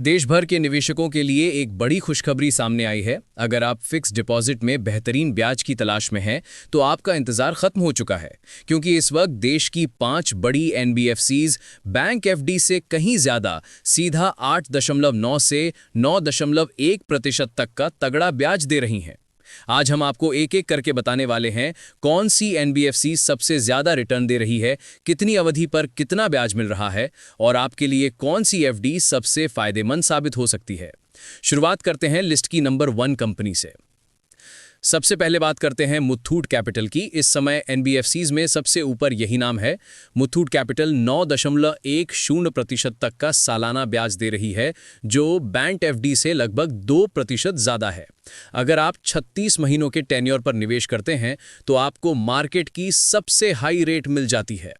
देश भर के निवेशकों के लिए एक बड़ी खुशखबरी सामने आई है। अगर आप फिक्स डिपॉजिट में बेहतरीन ब्याज की तलाश में हैं, तो आपका इंतजार खत्म हो चुका है, क्योंकि इस वक्त देश की 5 बड़ी एनबीएफसीज बैंक एफडी से कहीं ज्यादा सीधा 8.9 से 9.1% तक का तगड़ा ब्याज दे रही हैं। आज हम आपको एक एक करके बताने वाले हैं कौन सी एनबीएफसी सबसे ज्यादा रिटर्न दे रही है, कितनी अवधि पर कितना ब्याज मिल रहा है और आपके लिए कौन सी एफडी सबसे फायदेमंद साबित हो सकती है। शुरुआत करते हैं लिस्ट की नंबर 1 कंपनी से। सबसे पहले बात करते हैं मुथूट कैपिटल की। इस समय एनबीएफसीज में सबसे ऊपर यही नाम है। मुथूट कैपिटल 9.10% तक का सालाना ब्याज दे रही है, जो बैंक एफडी से लगभग 2% ज्यादा है। अगर आप 36 महीनों के टेन्योर पर निवेश करते हैं तो आपको मार्केट की सबसे हाई रेट मिल जाती है।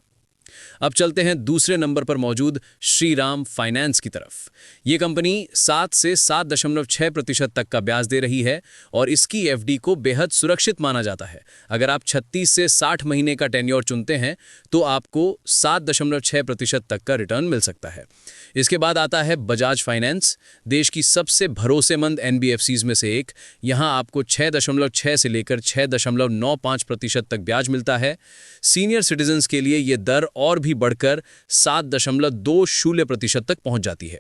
अब चलते हैं दूसरे नंबर पर मौजूद श्रीराम फाइनेंस की तरफ। ये कंपनी 7 से 7.6% तक का ब्याज दे रही है और इसकी एफडी को बेहद सुरक्षित माना जाता है। अगर आप 36 से 60 महीने का टेन्योर चुनते हैं तो आपको 7.6% तक का रिटर्न मिल सकता है। इसके बाद आता है बजाज फाइनेंस, देश की सबसे भरोसेमंद एनबीएफसीज में से एक। यहां आपको 6.6 से लेकर 6.95% तक ब्याज मिलता है। सीनियर सिटीजन्स के लिए यह दर और भी बढ़कर 7.20% तक पहुंच जाती है।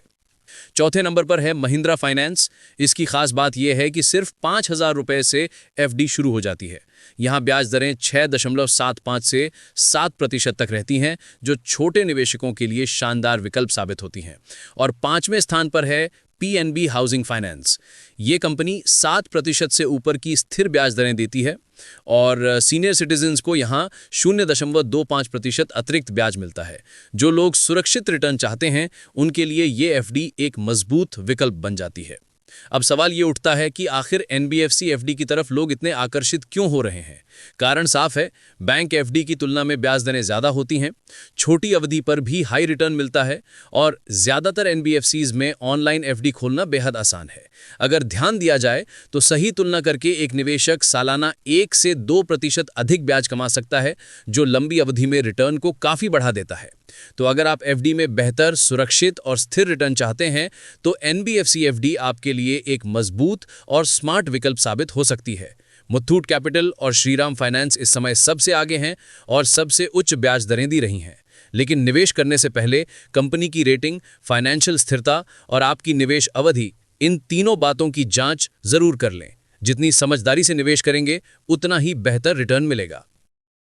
चौथे नंबर पर है महिंद्रा फाइनेंस। इसकी खास बात यह है कि सिर्फ 5,000 रुपए से एफडी शुरू हो जाती है। यहां ब्याज दरें 6.75 से 7% तक रहती हैं, जो छोटे निवेशकों के लिए शानदार विकल्प साबित होती हैं। और 5वें स्थान पर है पीएनबी हाउसिंग फाइनेंस। ये कंपनी 7% से ऊपर की स्थिर ब्याज दरें देती है और सीनियर सिटीजन्स को यहाँ 0.25% अतिरिक्त ब्याज मिलता है। जो लोग सुरक्षित रिटर्न चाहते हैं उनके लिए ये एफडी एक मजबूत विकल्प बन जाती है। अब सवाल ये उठता है कि आखिर एनबीएफसी एफडी की तरफ लोग इतने आकर्षित क्यों हो रहे हैं। कारण साफ है, बैंक एफडी की तुलना में ब्याज दरें ज्यादा होती हैं, छोटी अवधि पर भी हाई रिटर्न मिलता है और ज्यादातर एनबीएफसीज में ऑनलाइन एफडी खोलना बेहद आसान है। अगर ध्यान दिया जाए तो सही तुलना करके एक निवेशक सालाना 1 से 2% अधिक ब्याज कमा सकता है, जो लंबी अवधि में रिटर्न को काफी बढ़ा देता है। तो अगर आप एफडी में बेहतर, सुरक्षित और स्थिर रिटर्न चाहते हैं तो एनबीएफसी एफडी आपके लिए एक मजबूत और स्मार्ट विकल्प साबित हो सकती है। मुथूट कैपिटल और श्रीराम फाइनेंस इस समय सबसे आगे हैं और सबसे उच्च ब्याज दरें दी रही हैं। लेकिन निवेश करने से पहले कंपनी की रेटिंग, फाइनेंशियल स्थिरता और आपकी निवेश अवधि, इन तीनों बातों की जांच जरूर कर लें। जितनी समझदारी से निवेश करेंगे उतना ही बेहतर रिटर्न मिलेगा।